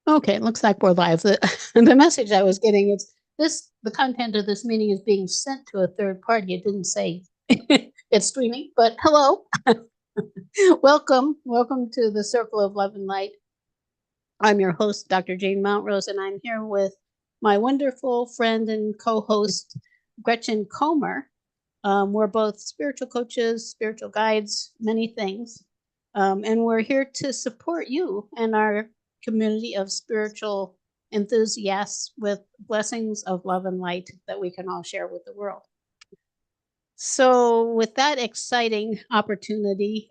Okay, it looks like we're live. The message I was getting is the content of this meeting is being sent to a third party. It didn't say it's streaming, but hello. Welcome to the Circle of Love and Light. I'm your host, Dr. Jane Mountrose, and I'm here with my wonderful friend and co-host, Gretchen Comer. We're both spiritual coaches, spiritual guides, many things. And we're here to support you and our community of spiritual enthusiasts with blessings of love and light that we can all share with the world. So with that exciting opportunity,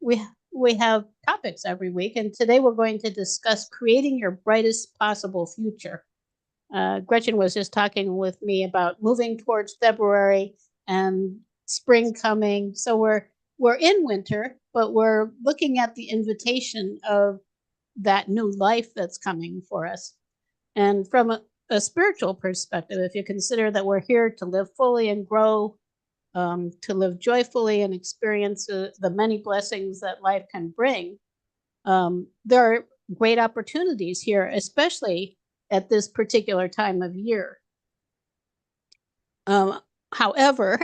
we have topics every week, and today we're going to discuss creating your brightest possible future. Gretchen was just talking with me about moving towards February and spring coming. So we're in winter, but we're looking at the invitation of that new life that's coming for us. And from a spiritual perspective, if you consider that we're here to live fully and grow, to live joyfully and experience the many blessings that life can bring, there are great opportunities here, especially at this particular time of year. However,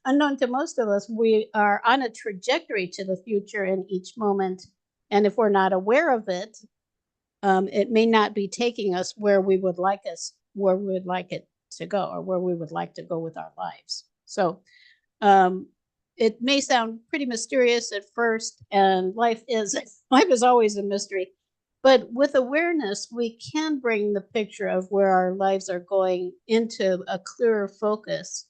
unknown to most of us, we are on a trajectory to the future in each moment. And if we're not aware of it, it may not be taking us where we would like it to go, or where we would like to go with our lives. So it may sound pretty mysterious at first, and life is always a mystery. But with awareness, we can bring the picture of where our lives are going into a clearer focus.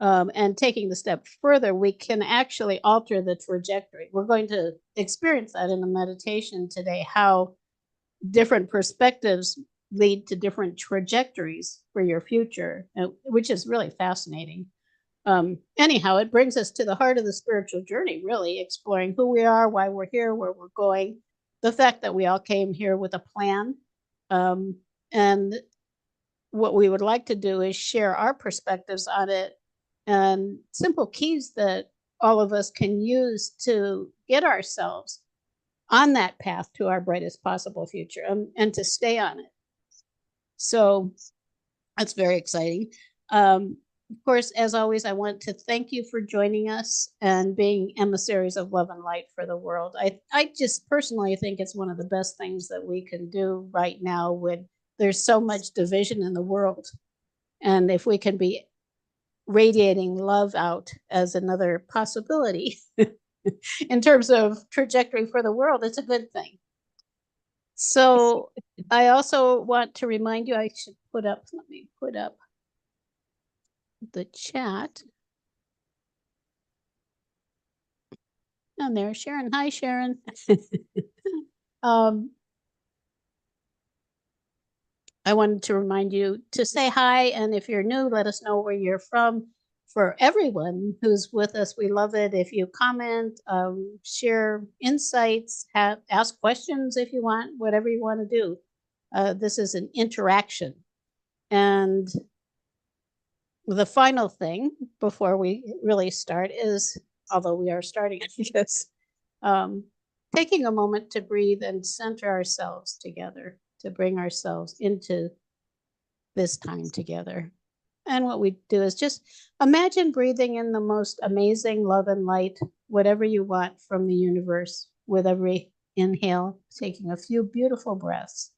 And taking the step further, we can actually alter the trajectory. We're going to experience that in the meditation today, how different perspectives lead to different trajectories for your future, which is really fascinating. Anyhow, it brings us to the heart of the spiritual journey, really exploring who we are, why we're here, where we're going, the fact that we all came here with a plan. And what we would like to do is share our perspectives on it and simple keys that all of us can use to get ourselves on that path to our brightest possible future, and to stay on it. So that's very exciting. Of course, as always, I want to thank you for joining us and being emissaries of love and light for the world. I just personally think it's one of the best things that we can do right now when there's so much division in the world. And if we can be radiating love out as another possibility in terms of trajectory for the world, it's a good thing. So I also want to remind you, let me put up the chat. And there's Sharon. Hi, Sharon. I wanted to remind you to say hi. And if you're new, let us know where you're from. For everyone who's with us, we love it if you comment, share insights, ask questions if you want, whatever you want to do. This is an interaction. And the final thing before we really start is, although we are starting this, taking a moment to breathe and center ourselves together, to bring ourselves into this time together. And what we do is just imagine breathing in the most amazing love and light, whatever you want from the universe, with every inhale, taking a few beautiful breaths.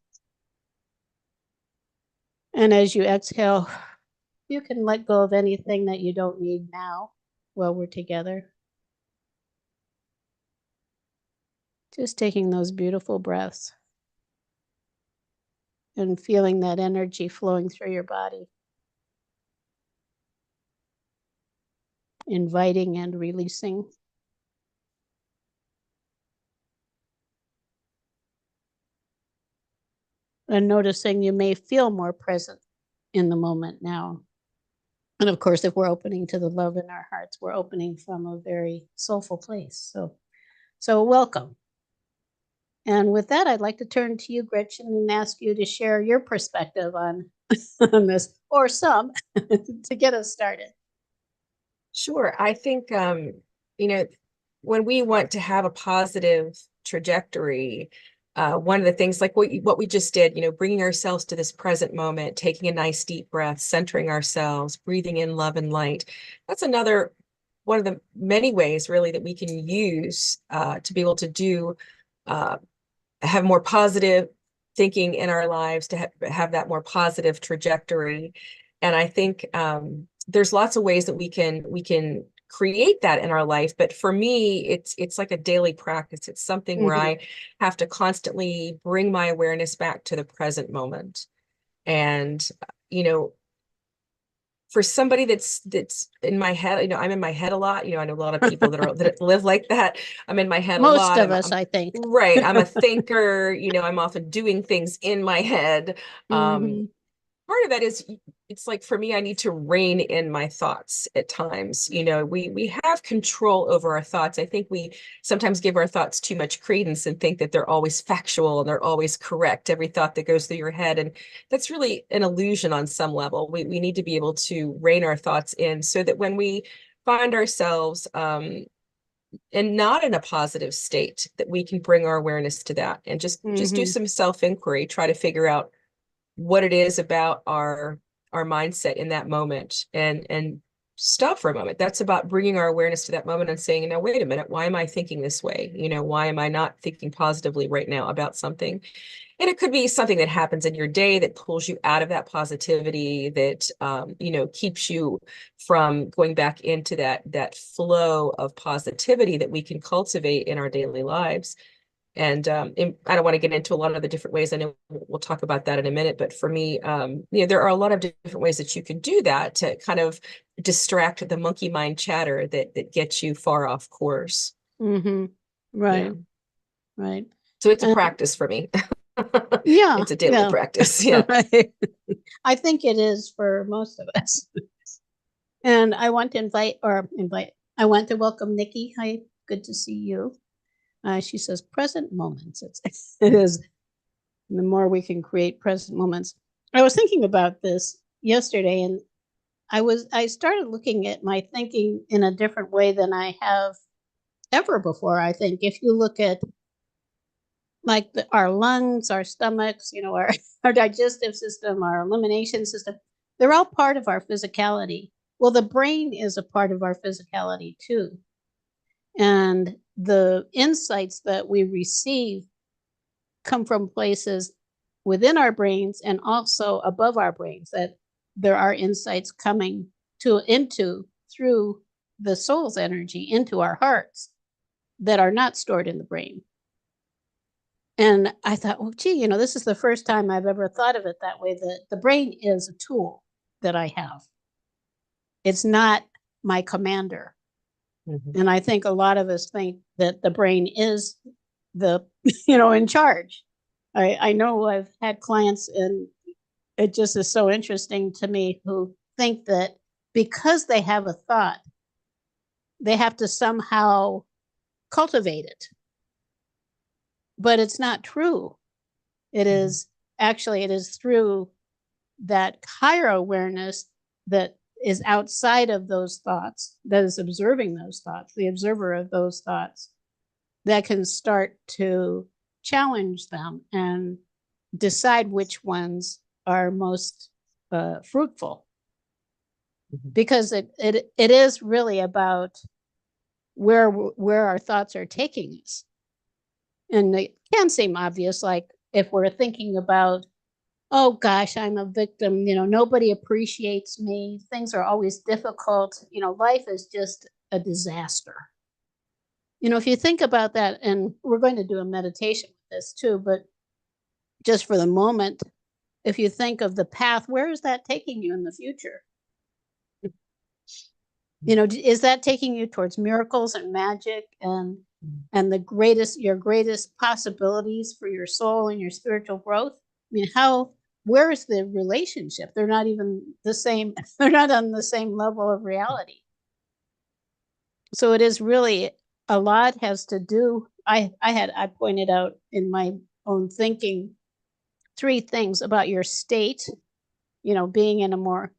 And as you exhale, you can let go of anything that you don't need now while we're together. Just taking those beautiful breaths and feeling that energy flowing through your body. Inviting and releasing. And noticing you may feel more present in the moment now. And of course, if we're opening to the love in our hearts, we're opening from a very soulful place. So welcome. And with that, I'd like to turn to you, Gretchen, and ask you to share your perspective on this, or some, to get us started. Sure. I think, when we want to have a positive trajectory, one of the things like what we just did, bringing ourselves to this present moment, taking a nice deep breath, centering ourselves, breathing in love and light. That's another one of the many ways really that we can use to be able to do have more positive thinking in our lives, to have that more positive trajectory. And I think there's lots of ways that we can create that in our life. But for me, it's like a daily practice. It's something where I have to constantly bring my awareness back to the present moment. And, for somebody that's in my head, I'm in my head a lot. I know a lot of people that live like that. I'm in my head a Most lot. of us, I think. Right. I'm a thinker, I'm often doing things in my head. Part of that is, it's like for me, I need to rein in my thoughts at times. We have control over our thoughts. I think we sometimes give our thoughts too much credence and think that they're always factual and they're always correct, every thought that goes through your head. And that's really an illusion on some level. We need to be able to rein our thoughts in so that when we find ourselves and not in a positive state, that we can bring our awareness to that and just do some self-inquiry, try to figure out what it is about our mindset in that moment, and stop for a moment. That's about bringing our awareness to that moment and saying, now, wait a minute, why am I thinking this way? Why am I not thinking positively right now about something? And it could be something that happens in your day that pulls you out of that positivity, that keeps you from going back into that flow of positivity that we can cultivate in our daily lives. And I don't want to get into a lot of the different ways. I know we'll talk about that in a minute. But for me, there are a lot of different ways that you can do that to kind of distract the monkey mind chatter that gets you far off course. Right. Yeah. Right. So it's a practice for me. Yeah. It's a daily practice. Yeah. Right. I think it is for most of us. And I want to I want to welcome Nikki. Hi, good to see you. She says present moments. It is. The more we can create present moments. I was thinking about this yesterday, and I started looking at my thinking in a different way than I have ever before. I think if you look at like our lungs, our stomachs, our digestive system, our elimination system, they're all part of our physicality. Well, the brain is a part of our physicality too. And the insights that we receive come from places within our brains and also above our brains, that there are insights coming through the soul's energy into our hearts that are not stored in the brain. And I thought, well, gee, this is the first time I've ever thought of it that way, that the brain is a tool that I have. It's not my commander. And I think a lot of us think that the brain is in charge. I know I've had clients, and it just is so interesting to me, who think that because they have a thought, they have to somehow cultivate it. But it's not true. It is through that higher awareness that is outside of those thoughts, that is observing those thoughts, the observer of those thoughts, that can start to challenge them and decide which ones are most fruitful. Because it is really about where our thoughts are taking us. And it can seem obvious, like if we're thinking about, oh gosh, I'm a victim, nobody appreciates me, things are always difficult, life is just a disaster. If you think about that, and we're going to do a meditation with this too, but just for the moment, if you think of the path, where is that taking you in the future? Is that taking you towards miracles and magic and your greatest possibilities for your soul and your spiritual growth? I mean, where is the relationship? They're not even the same. They're not on the same level of reality. So it is really, a lot has to do. I pointed out in my own thinking 3 things about your state, being in a more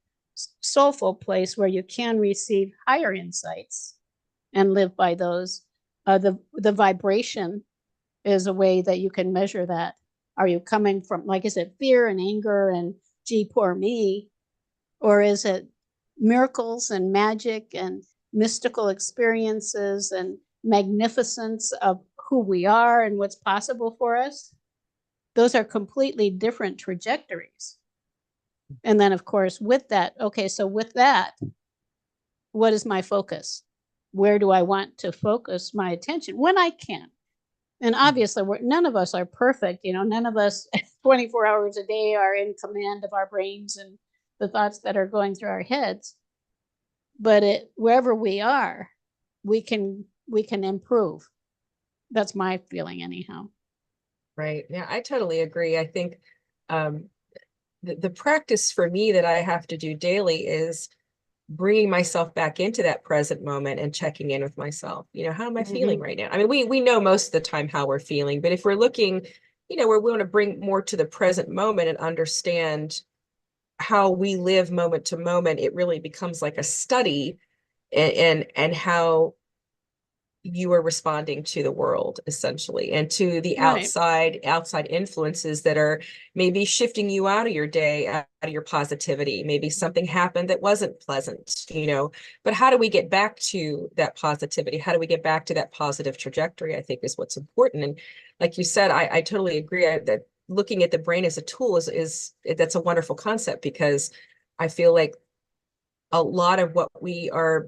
soulful place where you can receive higher insights and live by those. The vibration is a way that you can measure that. Are you coming from, like, is it fear and anger and gee, poor me? Or is it miracles and magic and mystical experiences and magnificence of who we are and what's possible for us? Those are completely different trajectories. And then, of course, with that, okay, so with that, what is my focus? Where do I want to focus my attention when I can? And obviously, none of us are perfect. None of us 24 hours a day are in command of our brains and the thoughts that are going through our heads. But wherever we are, we can improve. That's my feeling, anyhow. Right. Yeah, I totally agree. I think the practice for me that I have to do daily is bringing myself back into that present moment and checking in with myself. How am I feeling right now? I mean, we know most of the time how we're feeling, but if we're looking, we want to bring more to the present moment and understand how we live moment to moment, it really becomes like a study and how you are responding to the world, essentially, and to the Right. outside influences that are maybe shifting you out of your day, out of your positivity. Maybe something happened that wasn't pleasant, but how do we get back to that positivity? How do we get back to that positive trajectory, I think, is what's important. And like you said, I totally agree that looking at the brain as a tool is that's a wonderful concept, because I feel like a lot of what we are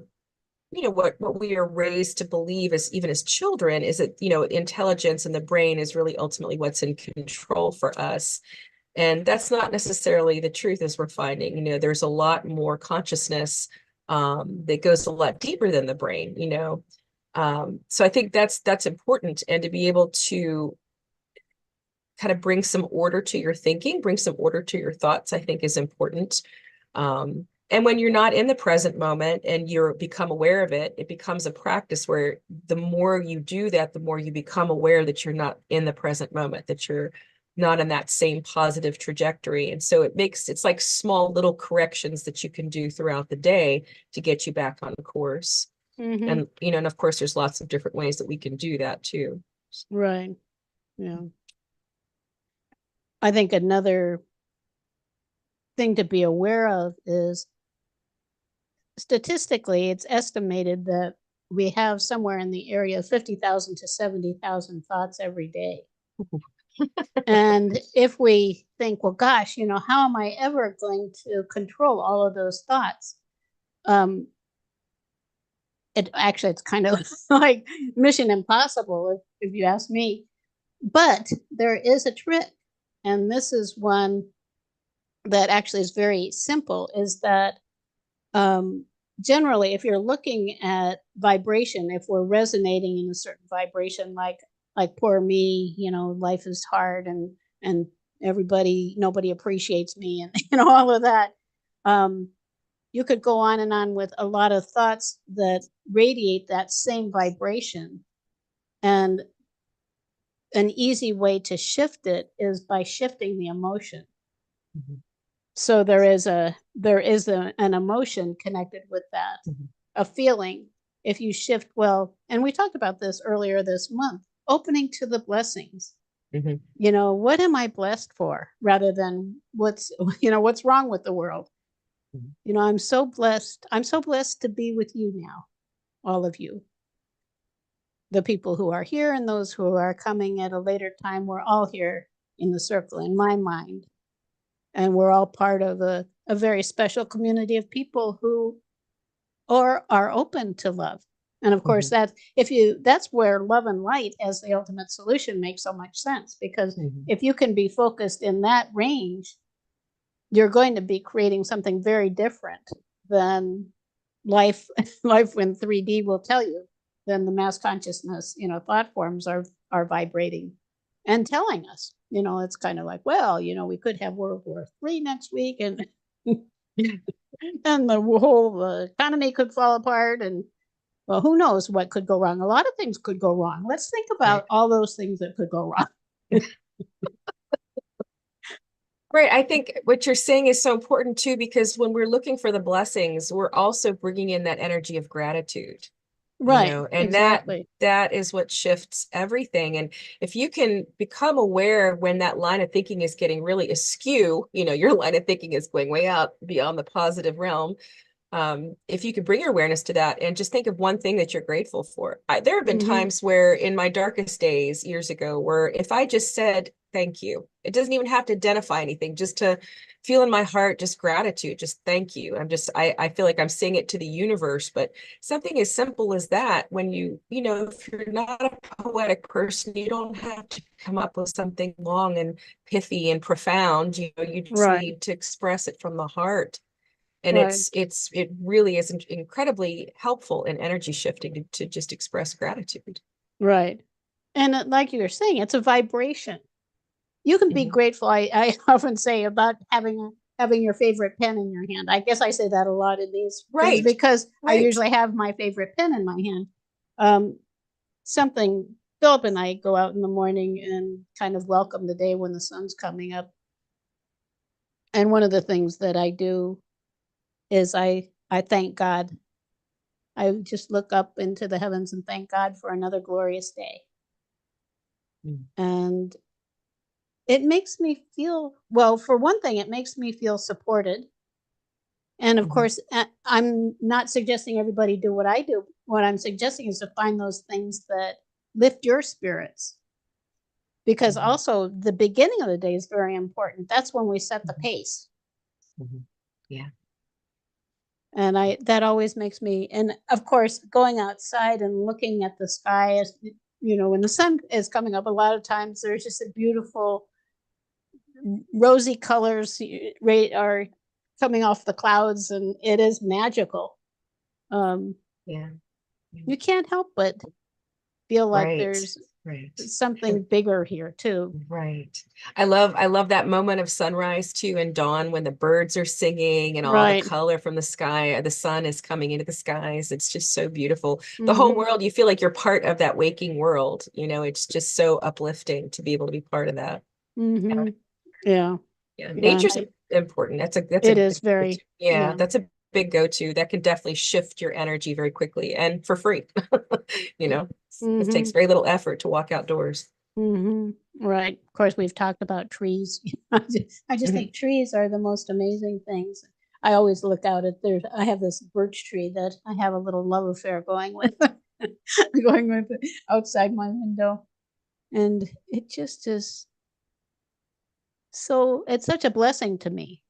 what we are raised to believe, as even as children, is that intelligence and the brain is really ultimately what's in control for us, and that's not necessarily the truth, as we're finding. There's a lot more consciousness that goes a lot deeper than the brain. So I think that's important, and to be able to kind of bring some order to your thinking, bring some order to your thoughts, I think is important. And when you're not in the present moment and you become aware of it, it becomes a practice where the more you do that, the more you become aware that you're not in the present moment, that you're not in that same positive trajectory. And so it's like small little corrections that you can do throughout the day to get you back on course. And, and of course, there's lots of different ways that we can do that too. Right. Yeah. I think another thing to be aware of is, statistically, it's estimated that we have somewhere in the area of 50,000 to 70,000 thoughts every day. And if we think, well, gosh, how am I ever going to control all of those thoughts? It's kind of like Mission Impossible, if you ask me. But there is a trick, and this is one that actually is very simple, is that generally, if you're looking at vibration, if we're resonating in a certain vibration, like poor me, life is hard, and nobody appreciates me, and all of that. You could go on and on with a lot of thoughts that radiate that same vibration. And an easy way to shift it is by shifting the emotion. So there is an emotion connected with that, a feeling. If you shift, well, and we talked about this earlier this month, opening to the blessings. What am I blessed for, rather than what's wrong with the world. I'm so blessed. I'm so blessed to be with you now, all of you. The people who are here and those who are coming at a later time, we're all here in the circle, in my mind. And we're all part of a very special community of people who are open to love. And of course, that's where love and light as the ultimate solution makes so much sense, because if you can be focused in that range, you're going to be creating something very different than life in 3D will tell you, than the mass consciousness, thought forms are vibrating and telling us. It's kind of like, well, we could have World War III next week, and and the whole economy could fall apart, and well, who knows what could go wrong. A lot of things could go wrong. Let's think about all those things that could go wrong. Right. I think what you're saying is so important too, because when we're looking for the blessings, we're also bringing in that energy of gratitude. Right. and Exactly. that is what shifts everything. And if you can become aware when that line of thinking is getting really askew, your line of thinking is going way up beyond the positive realm. If you could bring your awareness to that and just think of one thing that you're grateful for. There have been times where in my darkest days years ago, where if I just said thank you, it doesn't even have to identify anything, just to feel in my heart, just gratitude, just thank you. I feel like I'm saying it to the universe, but something as simple as that, when if you're not a poetic person, you don't have to come up with something long and pithy and profound, you just Right. need to express it from the heart. And Right. it really is incredibly helpful in energy shifting to just express gratitude. Right. And like you were saying, it's a vibration. You can be grateful. I often say about having your favorite pen in your hand. I guess I say that a lot in these things Right. because I Right. usually have my favorite pen in my hand. Something Philip and I go out in the morning and kind of welcome the day when the sun's coming up. And one of the things that I do is I thank God. I just look up into the heavens and thank God for another glorious day. And it makes me feel, well, for one thing, it makes me feel supported. And of course, I'm not suggesting everybody do what I do. What I'm suggesting is to find those things that lift your spirits. Because also the beginning of the day is very important. That's when we set the pace. Yeah. And that always makes me, and of course, going outside and looking at the sky as when the sun is coming up, a lot of times there's just a beautiful rosy colors are coming off the clouds, and it is magical. Yeah. You can't help but feel like there's Right. something bigger here too. Right. I love that moment of sunrise too and dawn when the birds are singing and all the Right. color from the sky, the sun is coming into the skies. It's just so beautiful. The whole world, you feel like you're part of that waking world. It's just so uplifting to be able to be part of that. Yeah. Yeah. Nature's important. It is very, that's a big go-to that can definitely shift your energy very quickly and for free. It takes very little effort to walk outdoors. Right. Of course, we've talked about trees. I just think trees are the most amazing things. I always look out at I have this birch tree that I have a little love affair going with, outside my window. And it just is it's such a blessing to me.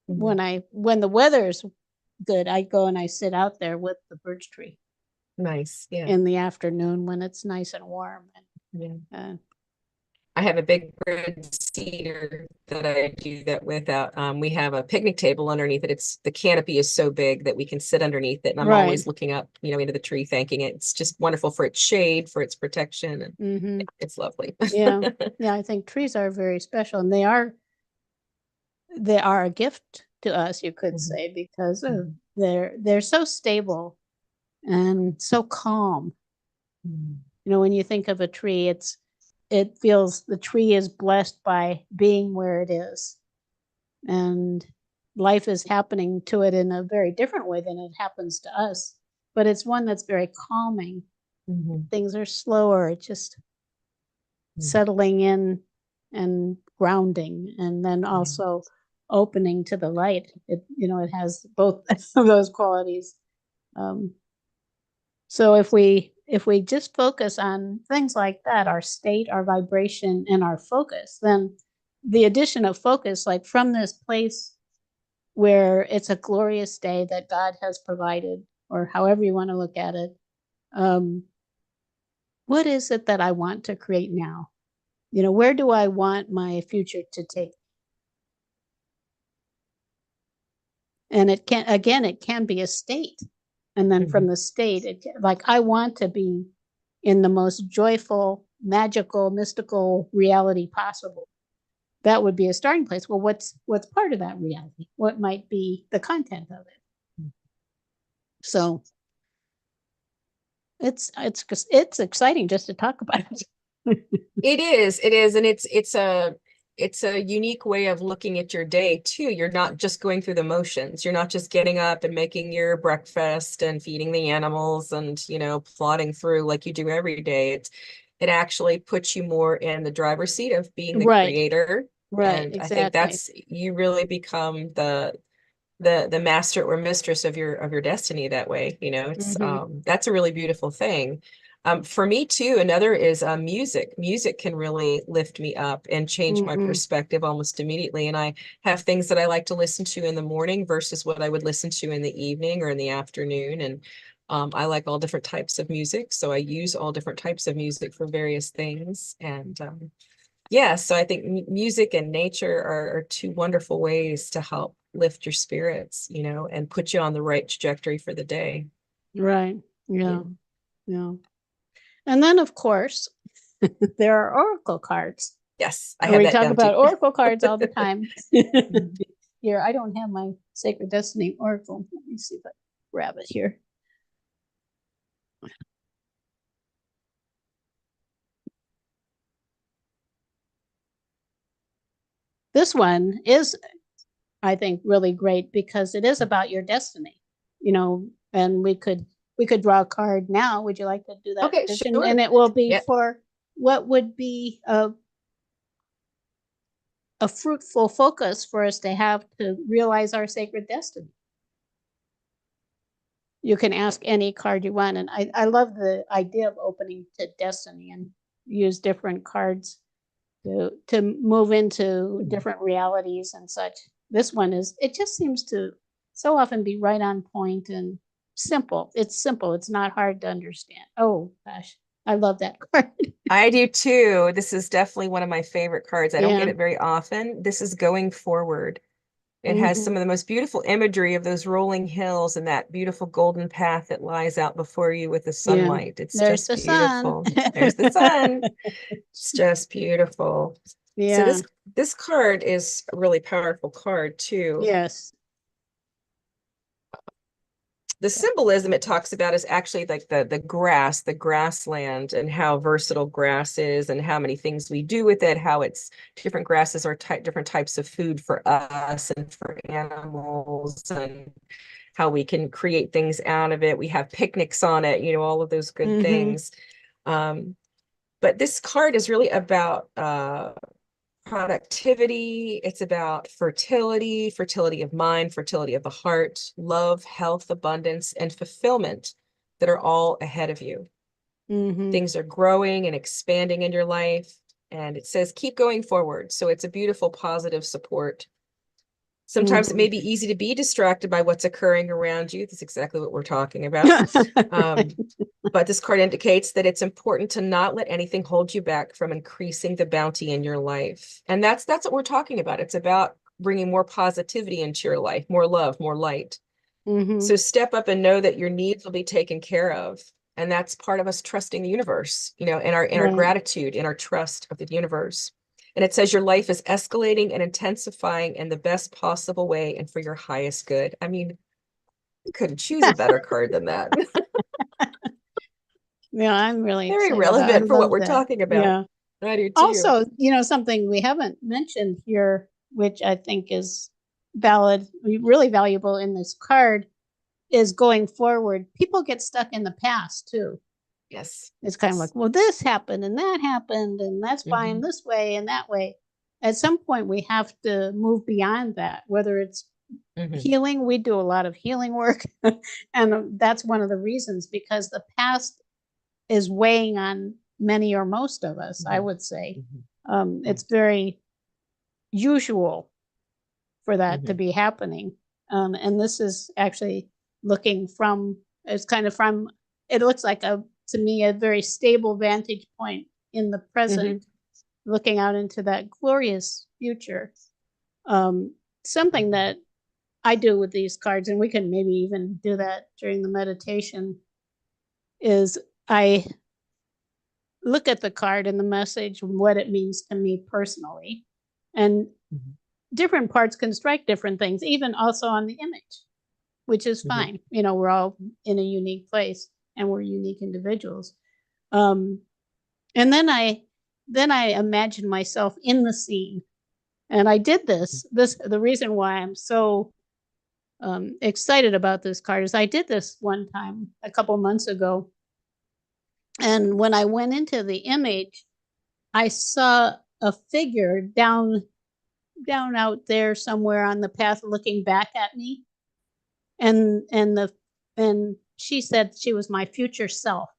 When the weather's good, I go and I sit out there with the birch tree. Nice. Yeah. In the afternoon when it's nice and warm. I have a big red cedar that I do that without. We have a picnic table underneath it. The canopy is so big that we can sit underneath it. And I'm always looking up, into the tree, thanking it. It's just wonderful for its shade, for its protection. And it's lovely. Yeah. I think trees are very special, and they are a gift to us, you could say, because they're so stable and so calm. When you think of a tree, it feels the tree is blessed by being where it is, and life is happening to it in a very different way than it happens to us, but it's one that's very calming. Things are slower. It's just settling in and grounding, and then also opening to the light. It has both of those qualities. So if we just focus on things like that, our state, our vibration, and our focus, then the addition of focus, like from this place where it's a glorious day that God has provided, or however you want to look at it, what is it that I want to create now? Where do I want my future to take? And it can be a state. And then from the state, like I want to be in the most joyful, magical, mystical reality possible. That would be a starting place. Well, what's part of that reality? What might be the content of it? So it's exciting just to talk about it. It is, and it's it's a unique way of looking at your day too. You're not just going through the motions. You're not just getting up and making your breakfast and feeding the animals and, you know, plodding through like you do every day. It actually puts you more in the driver's seat of being the Right. creator. Right. And I think Exactly. you really become the master or mistress of your destiny that way. You know, it's that's a really beautiful thing. For me too, another is music. Music can really lift me up and change my perspective almost immediately. And I have things that I like to listen to in the morning versus what I would listen to in the evening or in the afternoon. And I like all different types of music, so I use all different types of music for various things. And yeah, so I think music and nature are two wonderful ways to help lift your spirits, you know, and put you on the right trajectory for the day. Right. Yeah. Yeah. Yeah. And then, of course, there are oracle cards. Yes, I And have we that talk down too. about oracle cards all the time. Here, I don't have my Sacred Destiny oracle. Let me see if I grab it here. This one is, I think, really great because it is about your destiny, you know, and we could draw a card now. Would you like to do that Okay, tradition? sure. And it will be Yep. for what would be a fruitful focus for us to have to realize our sacred destiny. You can ask any card you want. And I love the idea of opening to destiny and use different cards to move into different realities and such. This one is, it just seems to so often be right on point and simple. It's simple. It's not hard to understand. Oh gosh, I love that card. I do too. This is definitely one of my favorite cards. I don't get Yeah. it very often. This is going forward. It has some of the most beautiful imagery of those rolling hills and that beautiful golden path that lies out before you with the Yeah. sunlight. It's There's just the sun. beautiful. There's the sun. It's just beautiful. So Yeah. this card is a really powerful card too. Yes. The symbolism it talks about is actually like the grass, the grassland, and how versatile grass is and how many things we do with it, how it's different grasses are different types of food for us and for animals, and how we can create things out of it. We have picnics on it, you know, all of those good things. But this card is really about productivity. It's about fertility, fertility of mind, fertility of the heart, love, health, abundance, and fulfillment that are all ahead of you. Things are growing and expanding in your life. And it says, keep going forward. So it's a beautiful, positive support. Sometimes it may be easy to be distracted by what's occurring around you. That's exactly what we're talking about. But this card indicates that it's important to not let anything hold you back from increasing the bounty in your life. And that's what we're talking about. It's about bringing more positivity into your life, more love, more light. So step up and know that your needs will be taken care of. And that's part of us trusting the universe, you know, in our gratitude, in our trust of the universe. And it says your life is escalating and intensifying in the best possible way and for your highest good. I mean, you couldn't choose a better card than that. Yeah, I'm really Very excited. I relevant for what love we're that. talking about. Yeah. I do too. Also, you know, something we haven't mentioned here, which I think is valid, really valuable in this card, is going forward. People get stuck in the past too. Yes. It's kind of like, well, this happened and that happened, and that's fine this way and that way. At some point, we have to move beyond that, whether it's healing. We do a lot of healing work. And that's one of the reasons, because the past is weighing on many or most of us, I would say. It's very usual for that to be happening. And this is actually looking from, it's kind of from, it looks like to me, a very stable vantage point in the present, looking out into that glorious future. Something that I do with these cards, and we can maybe even do that during the meditation, is I look at the card and the message, what it means to me personally. And different parts can strike different things, even also on the image, which is fine. You know, we're all in a unique place and we're unique individuals. And then I imagine myself in the scene, And I did the reason why I'm so excited about this card is I did this one time a couple months ago. And when I went into the image, I saw a figure down out there somewhere on the path looking back at me. And she said she was my future self.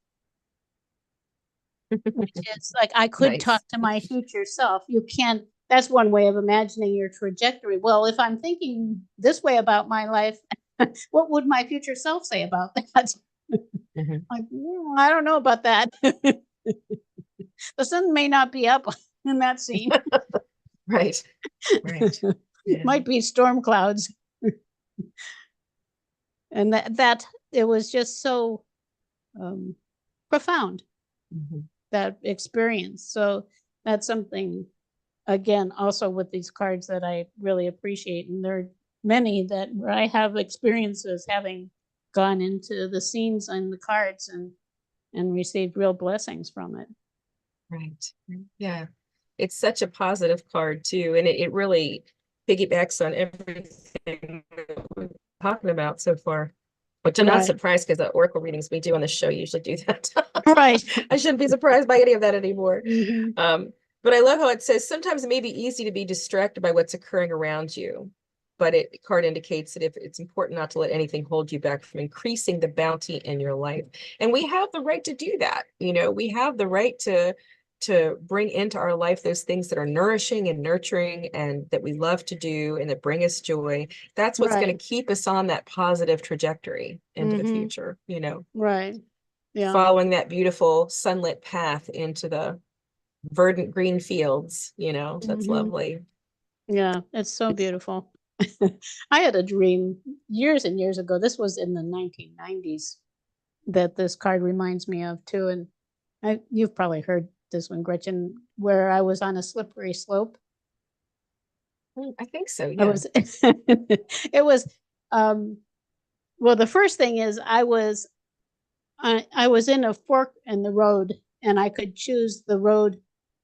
Which is like I could Nice. talk to my future self. You can't, that's one way of imagining your trajectory. Well, if I'm thinking this way about my life, what would my future self say about that? Like, I don't know about that. The sun may not be up in that scene. Right. Right. Yeah. Might be storm clouds. And that it was just so profound, that experience. So that's something, again, also with these cards that I really appreciate. And there are many that where I have experiences having gone into the scenes and the cards and received real blessings from it. Right. Yeah. It's such a positive card too. And it really piggybacks on everything that we're talking about so far. Which I'm not surprised because the oracle readings we do on the show usually do that. Right. I shouldn't be surprised by any of that anymore. But I love how it says sometimes it may be easy to be distracted by what's occurring around you. But card indicates that if it's important not to let anything hold you back from increasing the bounty in your life. And we have the right to do that. You know, we have the right to bring into our life those things that are nourishing and nurturing and that we love to do and that bring us joy. That's what's going to keep us on that positive trajectory into the future, you know. Right. Yeah. Following that beautiful sunlit path into the verdant green fields, you know. That's lovely. Yeah, it's so beautiful. I had a dream years and years ago. This was in the 1990s that this card reminds me of too. And you've probably heard this one, Gretchen, where I was on a slippery slope. I think so. Yeah. I was. It was. Well, the first thing is I was in a fork in the road, and I could choose the road,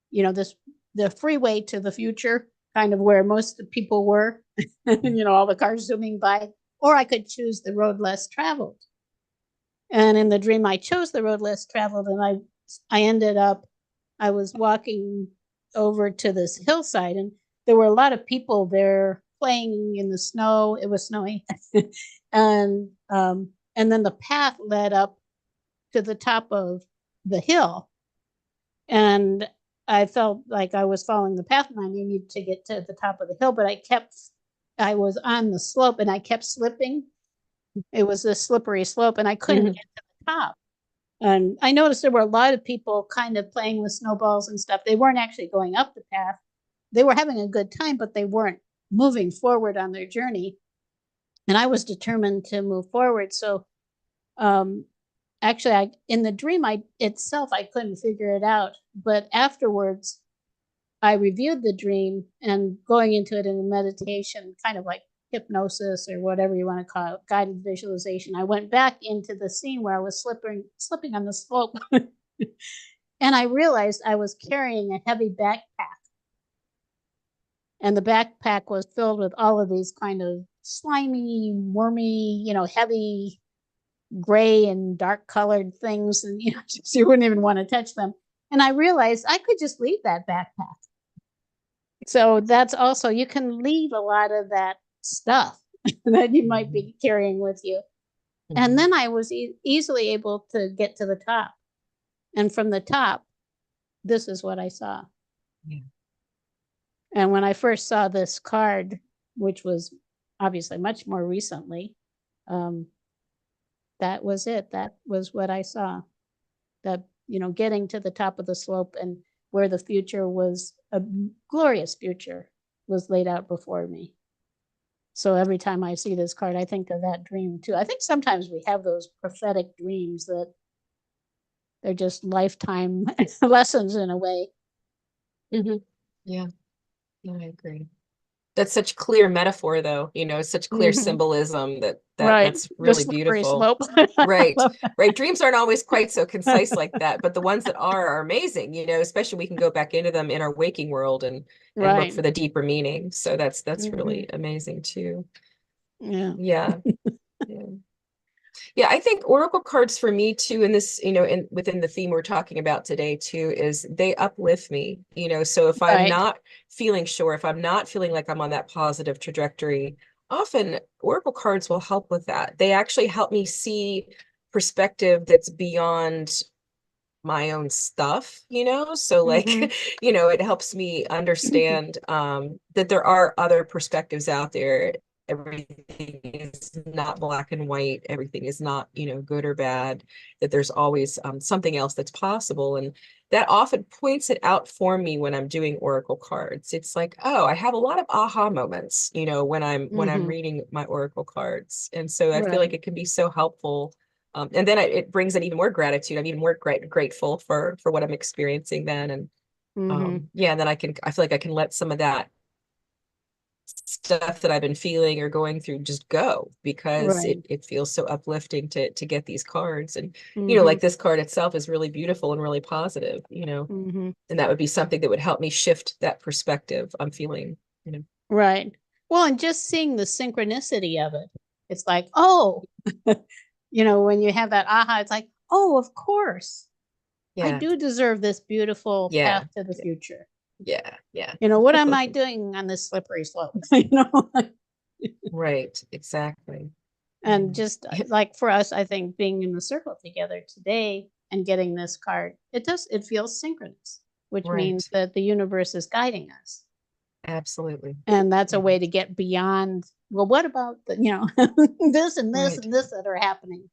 you know, the freeway to the future, kind of where most people were, you know, all the cars zooming by, or I could choose the road less traveled. And in the dream, I chose the road less traveled, and I ended up, I was walking over to this hillside, and there were a lot of people there playing in the snow. It was snowy, and then the path led up to the top of the hill, and I felt like I was following the path, and I needed to get to the top of the hill, but I was on the slope, and I kept slipping. It was a slippery slope, and I couldn't get to the top. And I noticed there were a lot of people kind of playing with snowballs and stuff. They weren't actually going up the path. They were having a good time, but they weren't moving forward on their journey. And I was determined to move forward. So actually, in the dream itself, I couldn't figure it out. But afterwards, I reviewed the dream, and going into it in a meditation, kind of like hypnosis or whatever you want to call it, guided visualization, I went back into the scene where I was slipping on the slope. And I realized I was carrying a heavy backpack. And the backpack was filled with all of these kind of slimy, wormy, you know, heavy gray and dark colored things. And, you know, you wouldn't even want to touch them. And I realized I could just leave that backpack. So that's also, you can leave a lot of that stuff that you might be carrying with you. And then I was easily able to get to the top. And from the top, this is what I saw. Yeah. And when I first saw this card, which was obviously much more recently, that was it. That was what I saw. That, you know, getting to the top of the slope and where the future was, a glorious future was laid out before me. So every time I see this card, I think of that dream too. I think sometimes we have those prophetic dreams that they're just lifetime lessons in a way. Yeah, I agree. That's such clear metaphor, though, you know, such clear symbolism Right. that's The really slippery beautiful. slope. Right. Right. Dreams aren't always quite so concise like that, but the ones that are amazing, you know, especially we can go back into them in our waking world and look Right. for the deeper meaning. So that's Hmm. really amazing too. Yeah. Yeah. Yeah. Yeah, I think oracle cards for me too, in this, you know, in within the theme we're talking about today too, is they uplift me, you know. So if I'm Right. not feeling sure, if I'm not feeling like I'm on that positive trajectory, often oracle cards will help with that. They actually help me see perspective that's beyond my own stuff, you know. So Hmm. like, you know, it helps me understand that there are other perspectives out there. Everything is not black and white. Everything is not, you know, good or bad, that there's always something else that's possible. And that often points it out for me when I'm doing oracle cards. It's like, oh, I have a lot of aha moments, you know, when I'm Hmm. reading my oracle cards. And so I feel like Right. it can be so helpful, and then it brings in even more gratitude. I'm even more grateful for what I'm experiencing then. And Hmm. yeah, and then I feel like I can let some of that stuff that I've been feeling or going through just go, because Right. it feels so uplifting to get these cards. And, you know, Hmm. like this card itself is really beautiful and really positive, you know, Hmm. and that would be something that would help me shift that perspective I'm feeling, you know. Right. Well, and just seeing the synchronicity of it, it's like, oh, when you have that aha, it's like, oh, of course, I Yeah. do deserve this beautiful path Yeah. to the future. Yeah. Yeah. What am I doing on this slippery slope? Right. Exactly. And just like for us, I think being in the circle together today and getting this card, it feels synchronous, which means Right. that the universe is guiding us. Absolutely. And that's a Yeah. way to get beyond, well, what about the, this and this Right. and this that are happening?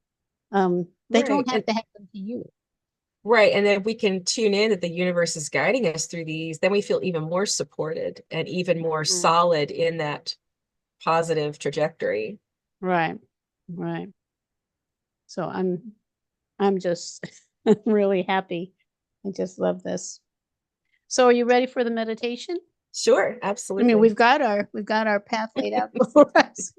They Right. don't have And to happen to you. right. And then we can tune in that the universe is guiding us through these, then we feel even more supported and even more Mhm. solid in that positive trajectory. Right, right. So I'm just really happy. I just love this. So are you ready for the meditation? Sure, I mean, absolutely. we've got our path laid out before us.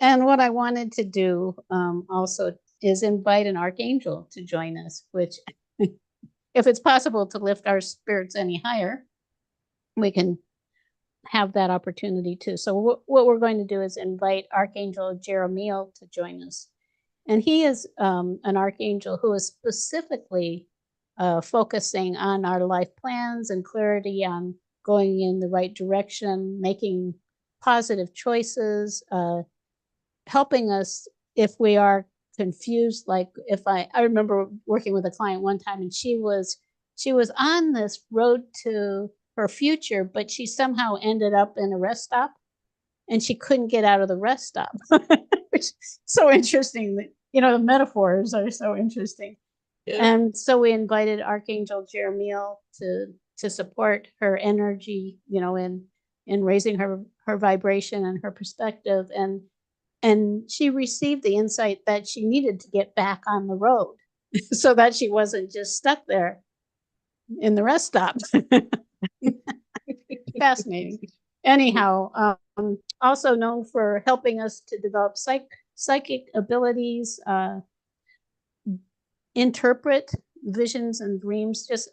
And what I wanted to do also is invite an archangel to join us, which, if it's possible to lift our spirits any higher, we can have that opportunity too. So, what we're going to do is invite Archangel Jeremiel to join us. And he is an archangel who is specifically focusing on our life plans and clarity on going in the right direction, making positive choices, helping us if we are confused. Like if I remember working with a client one time, and she was on this road to her future, but she somehow ended up in a rest stop and she couldn't get out of the rest stop. Which is so interesting. That, the metaphors are so interesting. Yeah. And so we invited Archangel Jeremiel to support her energy, in raising her vibration and her perspective. And she received the insight that she needed to get back on the road so that she wasn't just stuck there in the rest stop. Fascinating. Anyhow, also known for helping us to develop psychic abilities, interpret visions and dreams. Just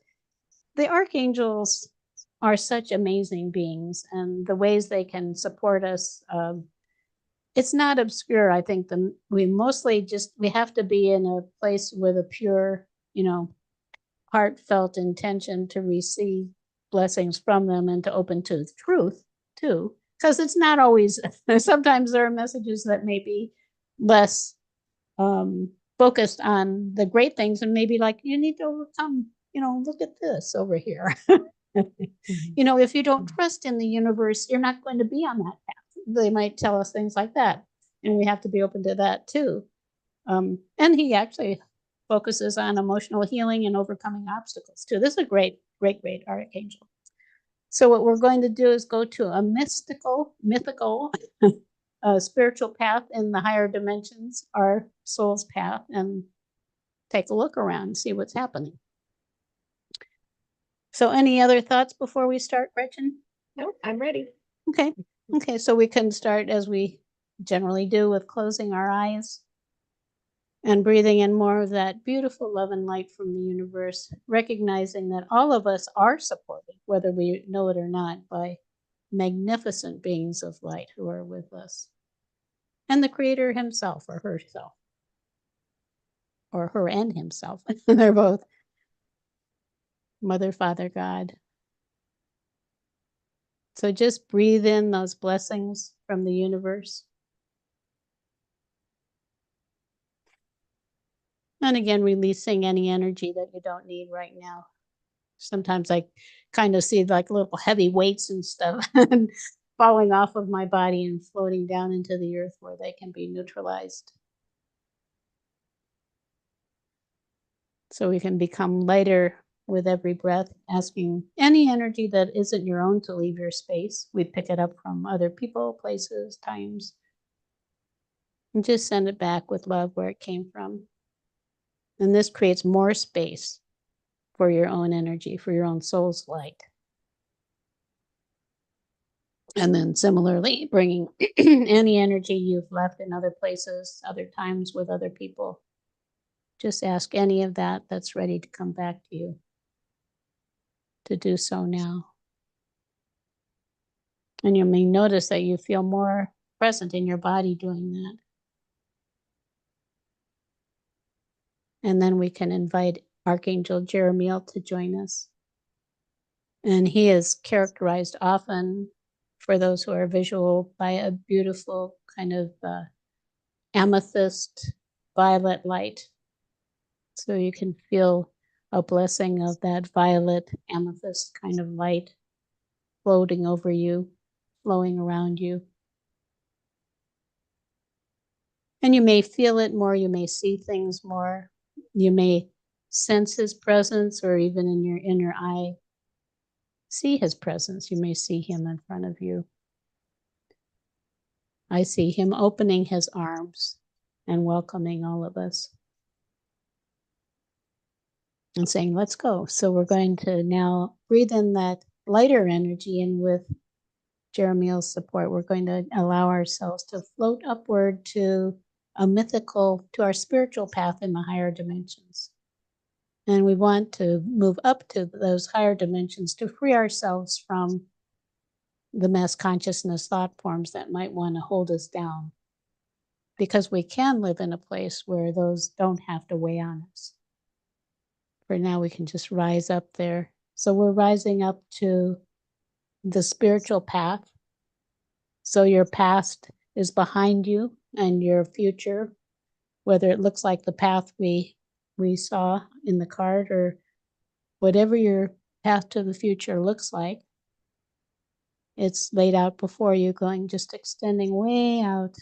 the archangels are such amazing beings, and the ways they can support us. It's not obscure. I think we mostly we have to be in a place with a pure, heartfelt intention to receive blessings from them and to open to the truth too. Because it's not always, sometimes there are messages that may be less focused on the great things, and maybe like, you need to overcome, look at this over here. Mhm. If you don't trust in the universe, you're not going to be on that path. They might tell us things like that. And we have to be open to that too. And he actually focuses on emotional healing and overcoming obstacles too. This is a great, great, great archangel. So what we're going to do is go to a mythical, spiritual path in the higher dimensions, our soul's path, and take a look around, see what's happening. So any other thoughts before we start, Gretchen? No, I'm ready. Okay. Okay, so we can start as we generally do with closing our eyes and breathing in more of that beautiful love and light from the universe, recognizing that all of us are supported, whether we know it or not, by magnificent beings of light who are with us. And the creator himself or herself, or her and himself. They're both Mother, Father, God. So just breathe in those blessings from the universe. And again, releasing any energy that you don't need right now. Sometimes I kind of see like little heavy weights and stuff falling off of my body and floating down into the earth where they can be neutralized. So we can become lighter with every breath, asking any energy that isn't your own to leave your space. We pick it up from other people, places, times, and just send it back with love where it came from. And this creates more space for your own energy, for your own soul's light. And then similarly, bringing any energy you've left in other places, other times with other people. Just ask any of that that's ready to come back to you to do so now. And you may notice that you feel more present in your body doing that. And then we can invite Archangel Jeremiel to join us. And he is characterized often, for those who are visual, by a beautiful kind of amethyst violet light. So you can feel a blessing of that violet amethyst kind of light floating over you, flowing around you. And you may feel it more, you may see things more, you may sense his presence, or even in your inner eye, see his presence. You may see him in front of you. I see him opening his arms and welcoming all of us and saying, let's go. So we're going to now breathe in that lighter energy, and with Jeremiel's support, we're going to allow ourselves to float upward to our spiritual path in the higher dimensions. And we want to move up to those higher dimensions to free ourselves from the mass consciousness thought forms that might want to hold us down, because we can live in a place where those don't have to weigh on us. For now, we can just rise up there. So we're rising up to the spiritual path. So your past is behind you, and your future, whether it looks like the path we saw in the card, or whatever your path to the future looks like, it's laid out before you, going just extending way out.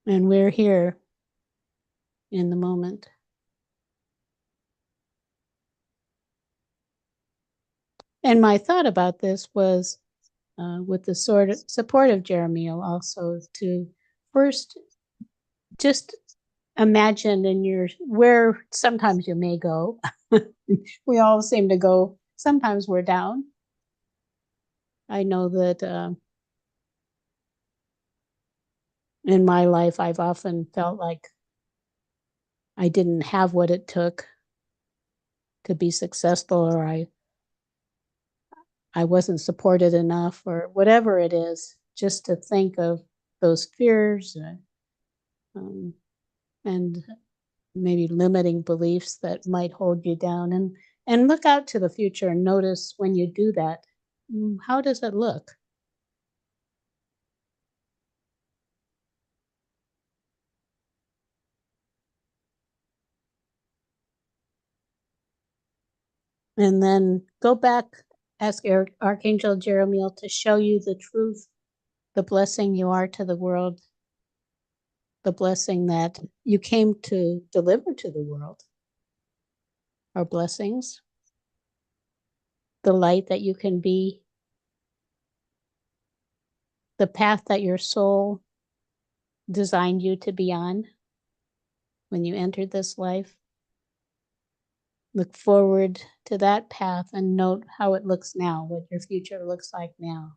And we're here in the moment. And my thought about this was, with the sort of support of Jeremiel, also to first just imagine where sometimes you may go. We all seem to go, sometimes we're down. I know that in my life, I've often felt like I didn't have what it took to be successful, or I wasn't supported enough, or whatever it is, just to think of those fears and maybe limiting beliefs that might hold you down, and look out to the future and notice when you do that, how does it look? And then go back, ask Archangel Jeremiel to show you the truth, the blessing you are to the world, the blessing that you came to deliver to the world, are blessings, the light that you can be, the path that your soul designed you to be on when you entered this life. Look forward to that path and note how it looks now, what your future looks like now.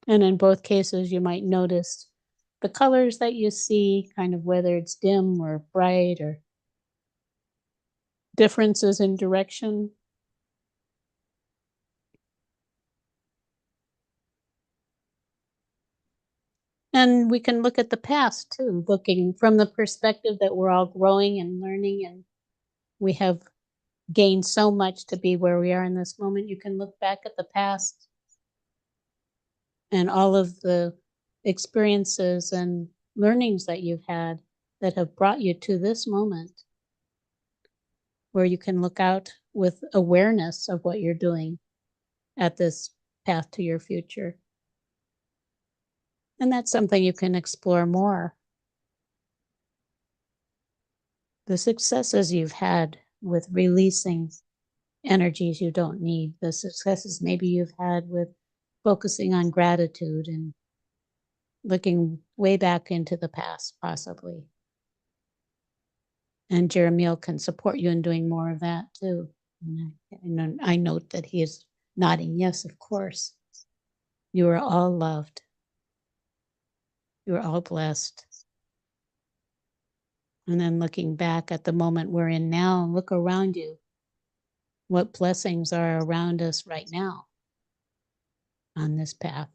And in both cases, you might notice the colors that you see, kind of whether it's dim or bright or differences in direction. And we can look at the past too, looking from the perspective that we're all growing and learning, and we have gained so much to be where we are in this moment. You can look back at the past and all of the experiences and learnings that you've had that have brought you to this moment, where you can look out with awareness of what you're doing at this path to your future. And that's something you can explore more. The successes you've had with releasing energies you don't need, the successes maybe you've had with focusing on gratitude and looking way back into the past, possibly. And Jeremiel can support you in doing more of that too. And I note that he is nodding, yes, of course. You are all loved. You are all blessed. And then looking back at the moment we're in now, look around you. What blessings are around us right now on this path?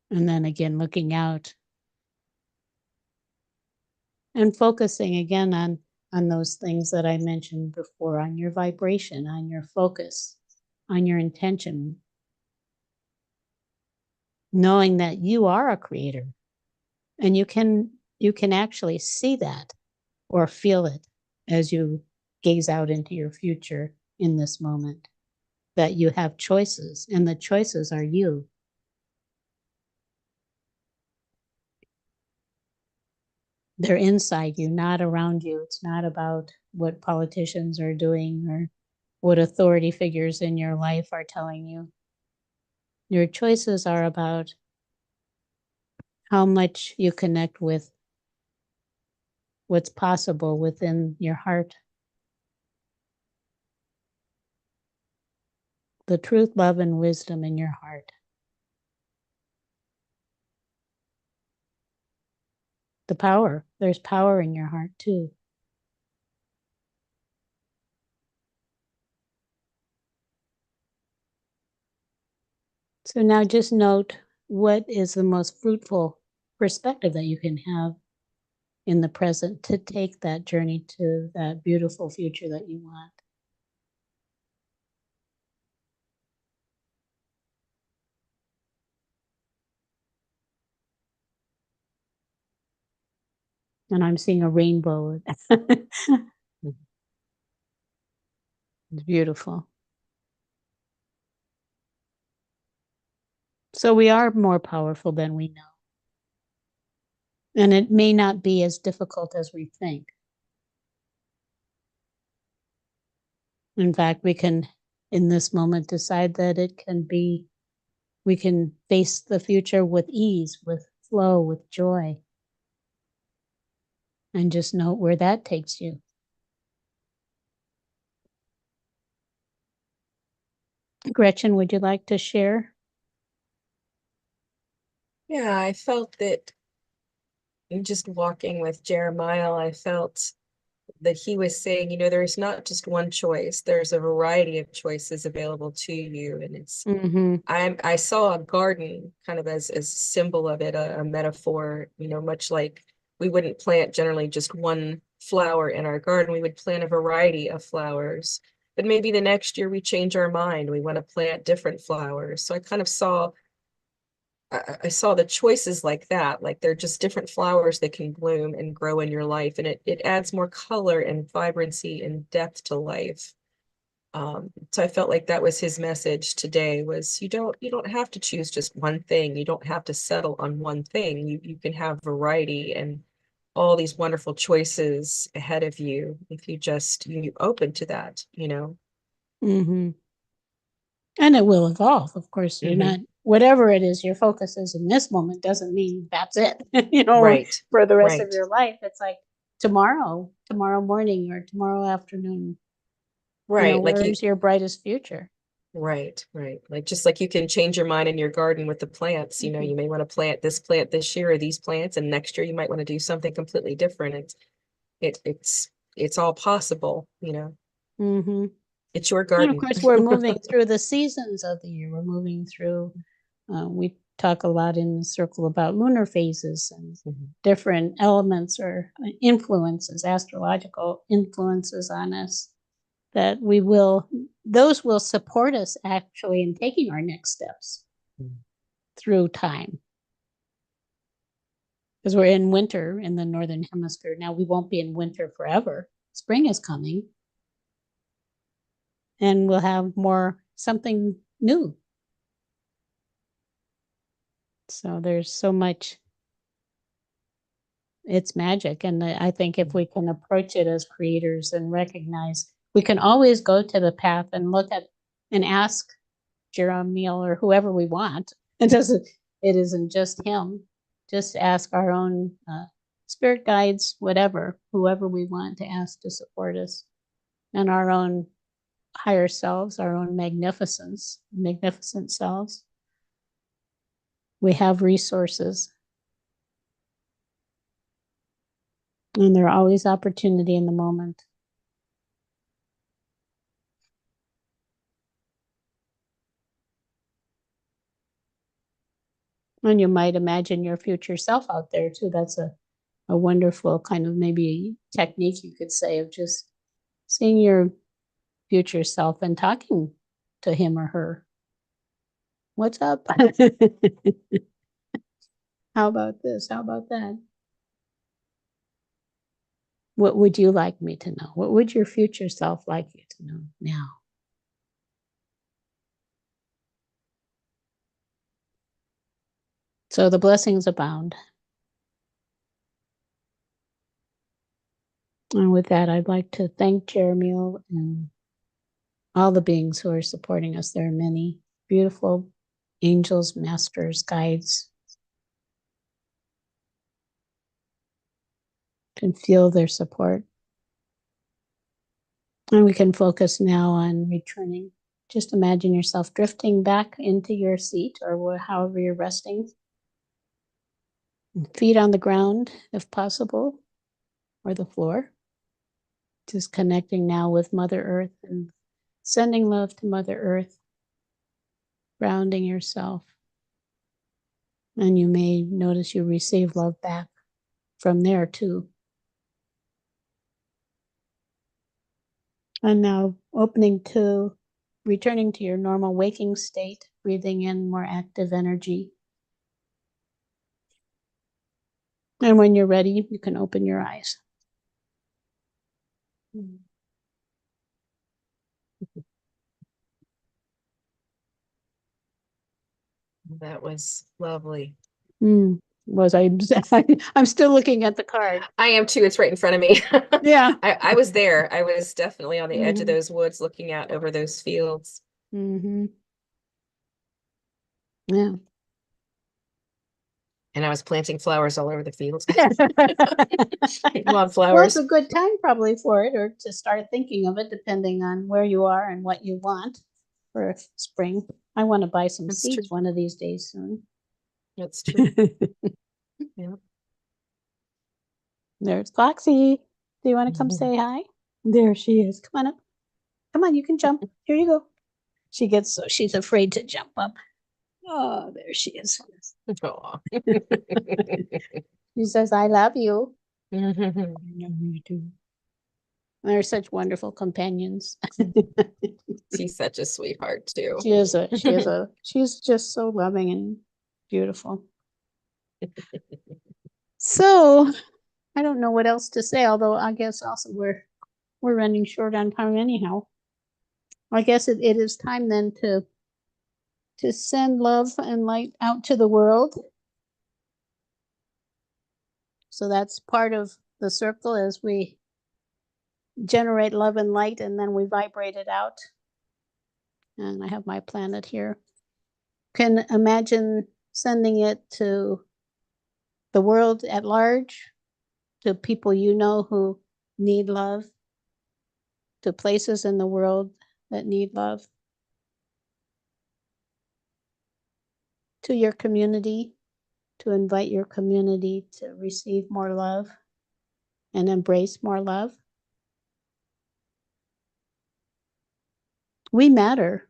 And then again, looking out and focusing again on those things that I mentioned before, on your vibration, on your focus, on your intention, knowing that you are a creator and you can actually see that or feel it as you gaze out into your future in this moment, that you have choices and the choices are you. They're inside you, not around you. It's not about what politicians are doing or what authority figures in your life are telling you. Your choices are about how much you connect with what's possible within your heart. The truth, love, and wisdom in your heart. The power. There's power in your heart too. So now just note what is the most fruitful perspective that you can have in the present to take that journey to that beautiful future that you want. And I'm seeing a rainbow. It's beautiful. So we are more powerful than we know. And it may not be as difficult as we think. In fact, we can, in this moment, decide that it can be, we can face the future with ease, with flow, with joy. And just note where that takes you. Gretchen, would you like to share? Yeah, I felt that just walking with Jeremiah, I felt that he was saying, there's not just one choice, there's a variety of choices available to you. And I saw a garden kind of as a symbol of it, a metaphor, much like we wouldn't plant generally just one flower in our garden, we would plant a variety of flowers. But maybe the next year we change our mind, we want to plant different flowers. So I kind of saw I saw the choices like that, like they're just different flowers that can bloom and grow in your life. And it adds more color and vibrancy and depth to life. So I felt like that was his message today was you don't have to choose just one thing. You don't have to settle on one thing. You can have variety and all these wonderful choices ahead of you if you open to that. Mm-hmm. And it will evolve. Of course, you're Mhm. not, whatever it is your focus is in this moment doesn't mean that's it, Right. for the rest of Right. your life. It's like tomorrow morning or tomorrow afternoon, Right. Like where's your brightest future? right. Like just like you can change your mind in your garden with the plants, you Mhm. may want to plant this year or these plants, and next year you might want to do something completely different. It's all possible, Mm-hmm. It's your And of garden. course, we're moving through the seasons of the year. We're moving through, we talk a lot in the circle about lunar phases and Mhm. different elements or influences, astrological influences on us that those will support us actually in taking our next steps through time. Because we're in winter in the Northern Hemisphere. Now we won't be in winter forever. Spring is coming and we'll have something new. So there's so much, it's magic. And I think if we can approach it as creators and recognize, we can always go to the path and look at and ask Jeremiel or whoever we want. It isn't just him. Just ask our own spirit guides, whoever we want to ask to support us, and our own higher selves, our own magnificent selves. We have resources, and there are always opportunity in the moment. And you might imagine your future self out there too. That's a wonderful kind of maybe technique you could say of just seeing your future self and talking to him or her. What's up? How about this? How about that? What would you like me to know? What would your future self like you to know now? So the blessings abound. And with that, I'd like to thank Jeremiel and all the beings who are supporting us. There are many beautiful angels, masters, guides. Can feel their support. And we can focus now on returning. Just imagine yourself drifting back into your seat or however you're resting. Feet on the ground, if possible, or the floor. Just connecting now with Mother Earth and sending love to Mother Earth, grounding yourself. And you may notice you receive love back from there too. And now returning to your normal waking state, breathing in more active energy. And when you're ready, you can open your eyes. That was lovely. Was I? I'm still looking at the card. I am too. It's right in front of me. Yeah. I was there. I was definitely on the edge of Mhm. those woods looking out over those fields. Mm-hmm. Yeah. And I was planting flowers all over the fields. Yeah. I love Well, it's flowers. a good time probably for it, or to start thinking of it, depending on where you are and what you want for spring. I want to buy some That's true. seeds one of these days soon. That's true. Yeah. There's Foxy. Do you want to come say hi? There she is. Come on up. Come on, you can jump. Here you go. She's afraid to jump up. Oh, there she is. Aw. She says, I love you. I know you do. They're such wonderful companions. She's such a sweetheart too. She's just so loving and beautiful. So I don't know what else to say, although I guess also we're running short on time anyhow. I guess it is time then to send love and light out to the world. So that's part of the circle as we generate love and light and then we vibrate it out. And I have my planet here. Can imagine sending it to the world at large, to people you know who need love, to places in the world that need love, to your community, to invite your community to receive more love and embrace more love. We matter.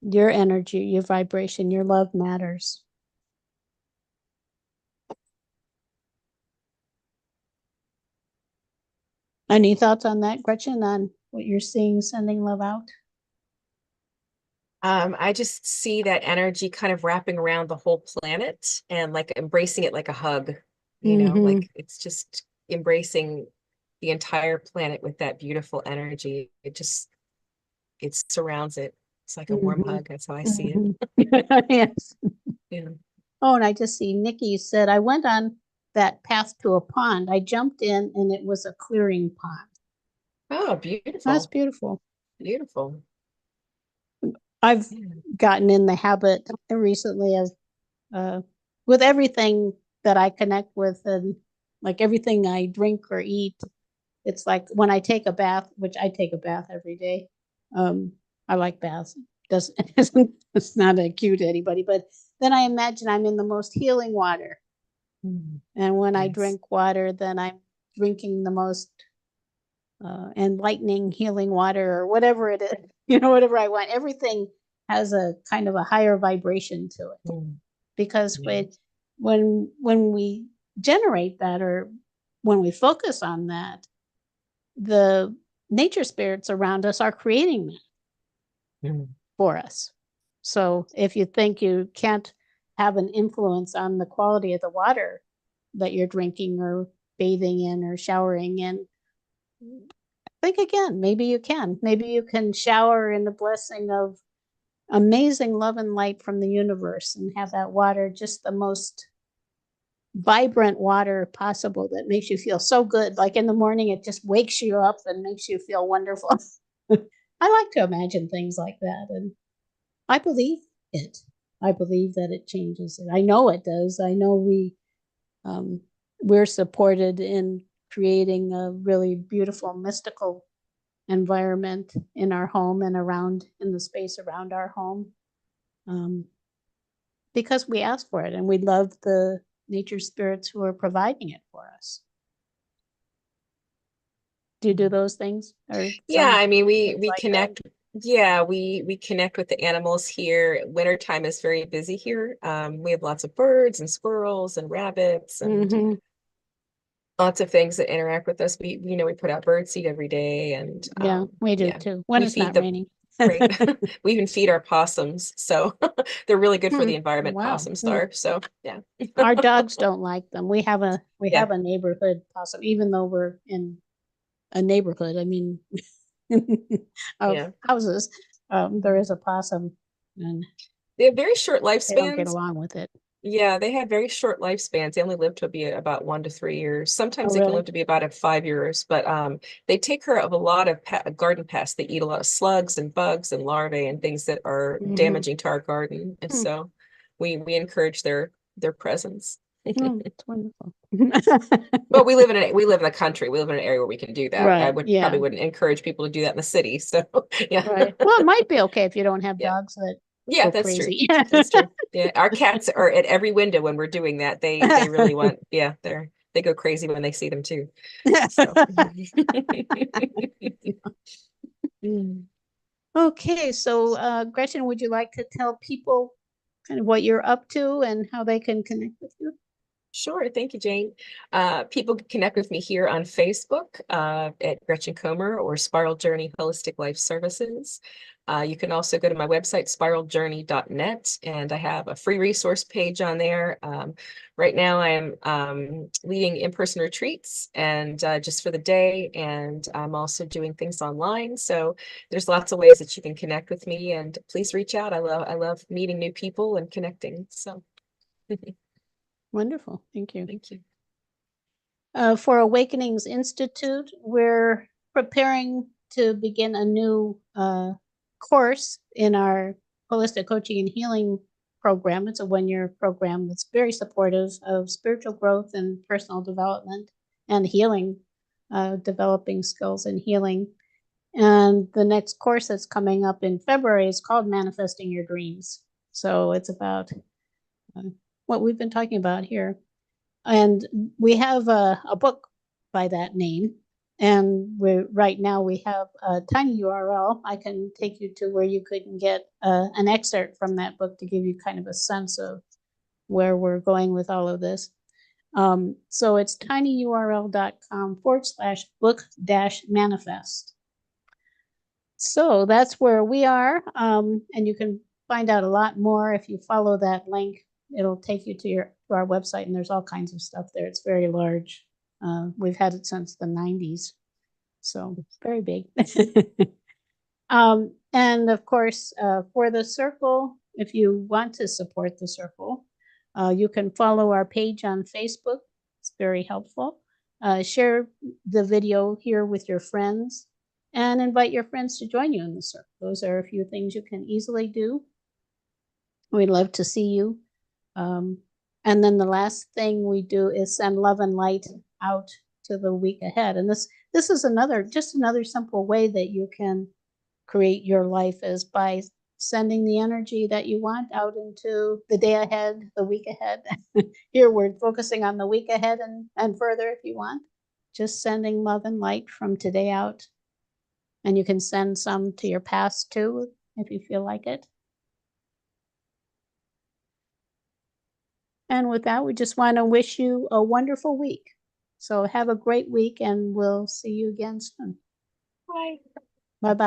Your energy, your vibration, your love matters. Any thoughts on that, Gretchen, on what you're seeing sending love out? I just see that energy kind of wrapping around the whole planet and like embracing it like a hug, like it's just embracing the entire planet with that beautiful energy. It surrounds it. It's like a warm hug. That's how I see it. Yes. Yeah. Oh, and I just see Nikki said, I went on that path to a pond. I jumped in and it was a clearing pond. Oh, beautiful. That's beautiful. Beautiful. I've gotten in the habit recently of with everything that I connect with, and like everything I drink or eat, it's like when I take a bath, which I take a bath every day. I like baths. It's not acute to anybody, but then I imagine I'm in the most healing water. And when I drink water, then I'm drinking the most enlightening, healing water, or whatever it is, whatever I want. Everything has a kind of a higher vibration to it, because when we generate that, or when we focus on that, the nature spirits around us are creating that for us. So if you think you can't have an influence on the quality of the water that you're drinking or bathing in or showering in, think again. Maybe you can. Maybe you can shower in the blessing of amazing love and light from the universe and have that water just the most vibrant water possible that makes you feel so good. Like in the morning, it just wakes you up and makes you feel wonderful. I like to imagine things like that, and I believe it. I believe that it changes it. I know it does. I know we're supported in creating a really beautiful, mystical environment in our home and around in the space around our home, because we asked for it and we love the nature spirits who are providing it for us. Do you do those things? Or yeah, I mean, we like connect. Yeah, we connect with the animals here. Wintertime is very busy here. We have lots of birds and squirrels and rabbits and lots of things that interact with us. We put out bird seed every day, and yeah, we do too when it's not raining. Right. We even feed our possums, so they're really good for the environment. Wow. Possums are. So yeah. Our dogs don't like them. We have a neighborhood possum, even though we're in a neighborhood. I mean, of houses, there is a possum, and they have very short they don't get lifespans. along with it. Yeah, they have very short lifespans. They only live to be about 1 to 3 years. Sometimes they can really? live to be about 5 years, but they take care of a lot of garden pests. They eat a lot of slugs and bugs and larvae and things that are damaging to our garden. And so we encourage their presence. Oh, it's wonderful. Well, we live in the country. We live in an area where we can do that. Right, I probably wouldn't encourage people to do that in the city. So yeah. Right. Well, it might be okay if you don't have dogs that go that's crazy. true. That's true. Yeah, our cats are at every window when we're doing that. They really want. Yeah, they go crazy when they see them too. So. Okay, so Gretchen, would you like to tell people kind of what you're up to and how they can connect with you? Sure. Thank you, Jane. People can connect with me here on Facebook at Gretchen Comer or Spiral Journey Holistic Life Services. You can also go to my website, spiraljourney.net, and I have a free resource page on there. Right now, I am leading in-person retreats and just for the day, and I'm also doing things online. So there's lots of ways that you can connect with me, and please reach out. I love meeting new people and connecting. So. Wonderful. Thank you. Thank you. For Awakenings Institute, we're preparing to begin a new course in our holistic coaching and healing program. It's a 1-year program that's very supportive of spiritual growth and personal development and healing, developing skills in healing. And the next course that's coming up in February is called Manifesting Your Dreams. So it's about what we've been talking about here. And we have a book by that name. And right now we have a tiny URL. I can take you to where you could get an excerpt from that book to give you kind of a sense of where we're going with all of this. So it's tinyurl.com/book-manifest. So that's where we are. And you can find out a lot more if you follow that link. It'll take you to our website, and there's all kinds of stuff there. It's very large. We've had it since the 90s, so it's very big. And of course, for the circle, if you want to support the circle, you can follow our page on Facebook. It's very helpful. Share the video here with your friends and invite your friends to join you in the circle. Those are a few things you can easily do. We'd love to see you. And then the last thing we do is send love and light out to the week ahead. And this is just another simple way that you can create your life, is by sending the energy that you want out into the day ahead, the week ahead. Here we're focusing on the week ahead and further if you want. Just sending love and light from today out. And you can send some to your past too, if you feel like it. And with that, we just want to wish you a wonderful week. So have a great week, and we'll see you again soon. Bye. Bye-bye.